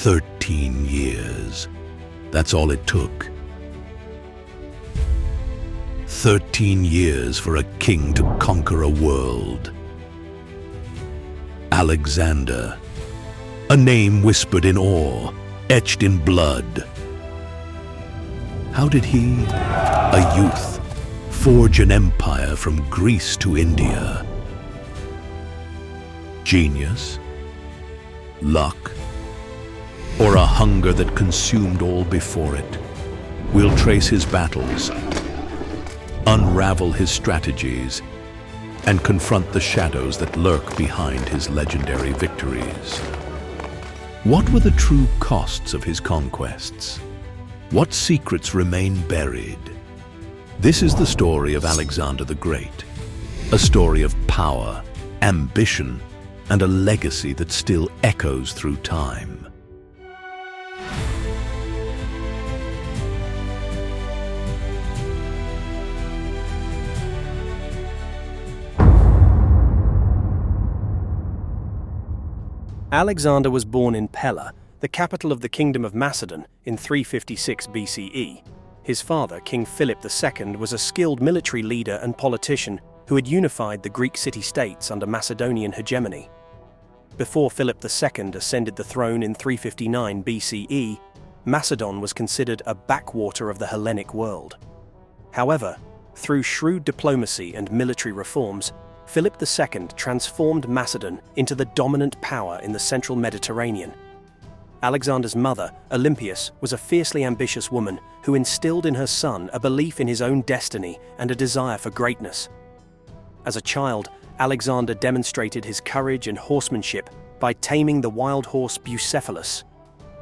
13 years. That's all it took. 13 years for a king to conquer a world. Alexander, a name whispered in awe, etched in blood. How did he, a youth, forge an empire from Greece to India? Genius? Luck? Or a hunger that consumed all before it? We'll trace his battles, unravel his strategies, and confront the shadows that lurk behind his legendary victories. What were the true costs of his conquests? What secrets remain buried? This is the story of Alexander the Great, a story of power, ambition, and a legacy that still echoes through time. Alexander was born in Pella, the capital of the Kingdom of Macedon, in 356 BCE. His father, King Philip II, was a skilled military leader and politician who had unified the Greek city-states under Macedonian hegemony. Before Philip II ascended the throne in 359 BCE, Macedon was considered a backwater of the Hellenic world. However, through shrewd diplomacy and military reforms, Philip II transformed Macedon into the dominant power in the central Mediterranean. Alexander's mother, Olympias, was a fiercely ambitious woman who instilled in her son a belief in his own destiny and a desire for greatness. As a child, Alexander demonstrated his courage and horsemanship by taming the wild horse Bucephalus.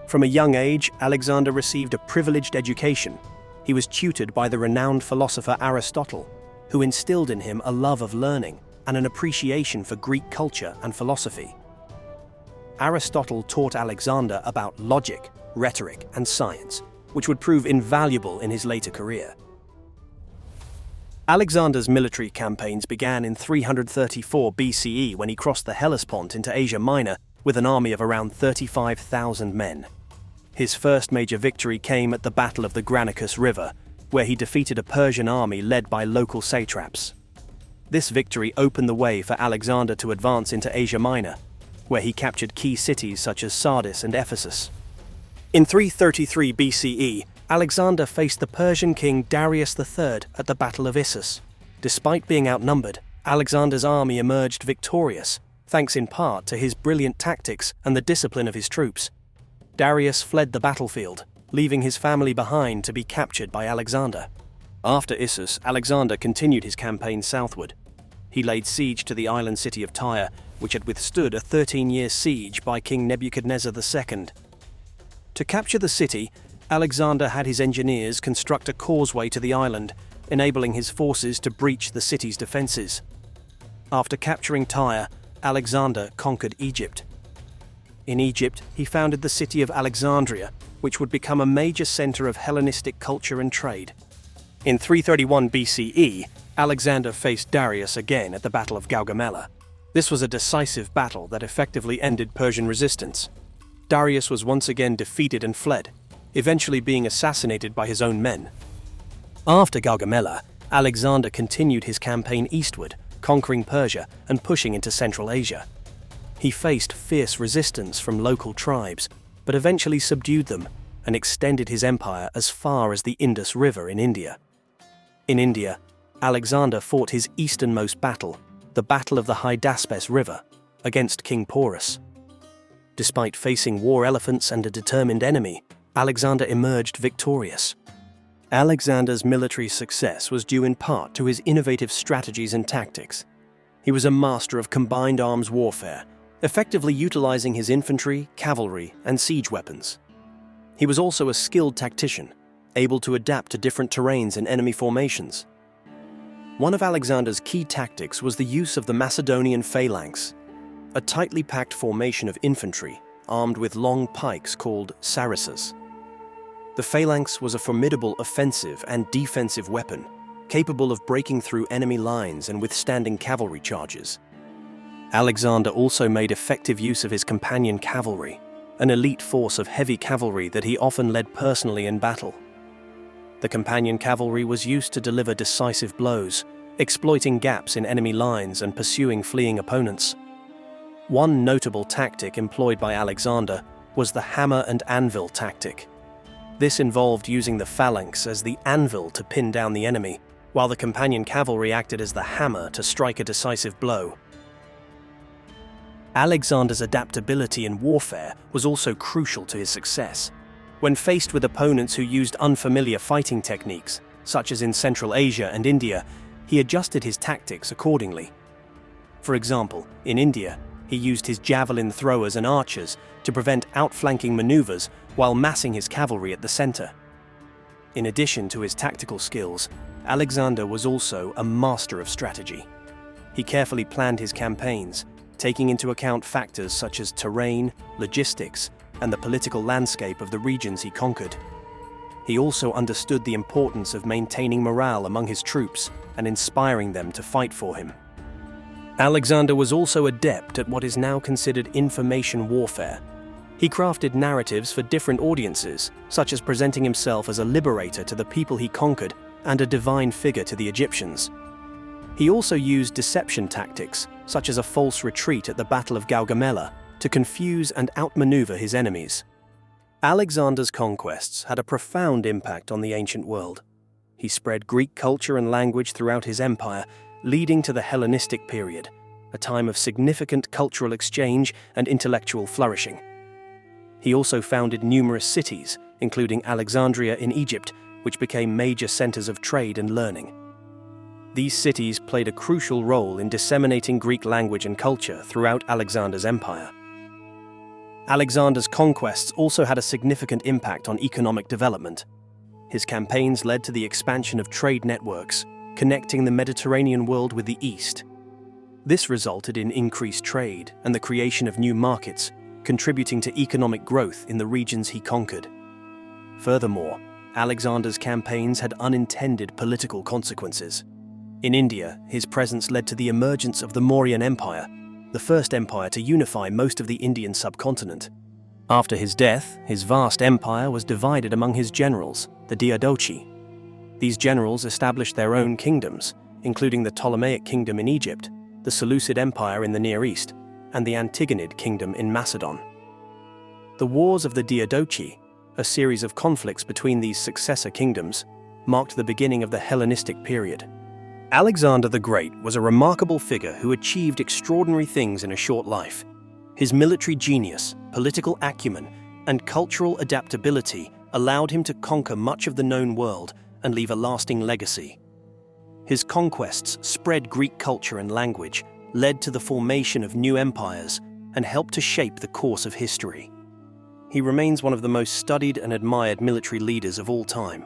From a young age, Alexander received a privileged education. He was tutored by the renowned philosopher Aristotle, who instilled in him a love of learning and an appreciation for Greek culture and philosophy. Aristotle taught Alexander about logic, rhetoric, and science, which would prove invaluable in his later career. Alexander's military campaigns began in 334 BCE when he crossed the Hellespont into Asia Minor with an army of around 35,000 men. His first major victory came at the Battle of the Granicus River, where he defeated a Persian army led by local satraps. This victory opened the way for Alexander to advance into Asia Minor, where he captured key cities such as Sardis and Ephesus. In 333 BCE, Alexander faced the Persian king Darius III at the Battle of Issus. Despite being outnumbered, Alexander's army emerged victorious, thanks in part to his brilliant tactics and the discipline of his troops. Darius fled the battlefield, leaving his family behind to be captured by Alexander. After Issus, Alexander continued his campaign southward. He laid siege to the island city of Tyre, which had withstood a 13-year siege by King Nebuchadnezzar II. To capture the city, Alexander had his engineers construct a causeway to the island, enabling his forces to breach the city's defenses. After capturing Tyre, Alexander conquered Egypt. In Egypt, he founded the city of Alexandria, which would become a major center of Hellenistic culture and trade. In 331 BCE, Alexander faced Darius again at the Battle of Gaugamela. This was a decisive battle that effectively ended Persian resistance. Darius was once again defeated and fled, eventually being assassinated by his own men. After Gaugamela, Alexander continued his campaign eastward, conquering Persia and pushing into Central Asia. He faced fierce resistance from local tribes, but eventually subdued them and extended his empire as far as the Indus River in India. In India, Alexander fought his easternmost battle, the Battle of the Hydaspes River, against King Porus. Despite facing war elephants and a determined enemy, Alexander emerged victorious. Alexander's military success was due in part to his innovative strategies and tactics. He was a master of combined arms warfare, effectively utilizing his infantry, cavalry, and siege weapons. He was also a skilled tactician, able to adapt to different terrains and enemy formations. One of Alexander's key tactics was the use of the Macedonian phalanx, a tightly packed formation of infantry armed with long pikes called sarissas. The phalanx was a formidable offensive and defensive weapon, capable of breaking through enemy lines and withstanding cavalry charges. Alexander also made effective use of his Companion Cavalry, an elite force of heavy cavalry that he often led personally in battle. The Companion Cavalry was used to deliver decisive blows, exploiting gaps in enemy lines and pursuing fleeing opponents. One notable tactic employed by Alexander was the hammer and anvil tactic. This involved using the phalanx as the anvil to pin down the enemy, while the Companion Cavalry acted as the hammer to strike a decisive blow. Alexander's adaptability in warfare was also crucial to his success. When faced with opponents who used unfamiliar fighting techniques, such as in Central Asia and India, he adjusted his tactics accordingly. For example, in India, he used his javelin throwers and archers to prevent outflanking maneuvers while massing his cavalry at the center. In addition to his tactical skills, Alexander was also a master of strategy. He carefully planned his campaigns, taking into account factors such as terrain, logistics, and the political landscape of the regions he conquered. He also understood the importance of maintaining morale among his troops and inspiring them to fight for him. Alexander was also adept at what is now considered information warfare. He crafted narratives for different audiences, such as presenting himself as a liberator to the people he conquered and a divine figure to the Egyptians. He also used deception tactics, such as a false retreat at the Battle of Gaugamela, to confuse and outmaneuver his enemies. Alexander's conquests had a profound impact on the ancient world. He spread Greek culture and language throughout his empire, leading to the Hellenistic period, a time of significant cultural exchange and intellectual flourishing. He also founded numerous cities, including Alexandria in Egypt, which became major centers of trade and learning. These cities played a crucial role in disseminating Greek language and culture throughout Alexander's empire. Alexander's conquests also had a significant impact on economic development. His campaigns led to the expansion of trade networks, connecting the Mediterranean world with the East. This resulted in increased trade and the creation of new markets, contributing to economic growth in the regions he conquered. Furthermore, Alexander's campaigns had unintended political consequences. In India, his presence led to the emergence of the Mauryan Empire, the first empire to unify most of the Indian subcontinent. After his death, his vast empire was divided among his generals, the Diadochi. These generals established their own kingdoms, including the Ptolemaic kingdom in Egypt, the Seleucid Empire in the Near East, and the Antigonid kingdom in Macedon. The Wars of the Diadochi, a series of conflicts between these successor kingdoms, marked the beginning of the Hellenistic period. Alexander the Great was a remarkable figure who achieved extraordinary things in a short life. His military genius, political acumen, and cultural adaptability allowed him to conquer much of the known world and leave a lasting legacy. His conquests spread Greek culture and language, led to the formation of new empires, and helped to shape the course of history. He remains one of the most studied and admired military leaders of all time.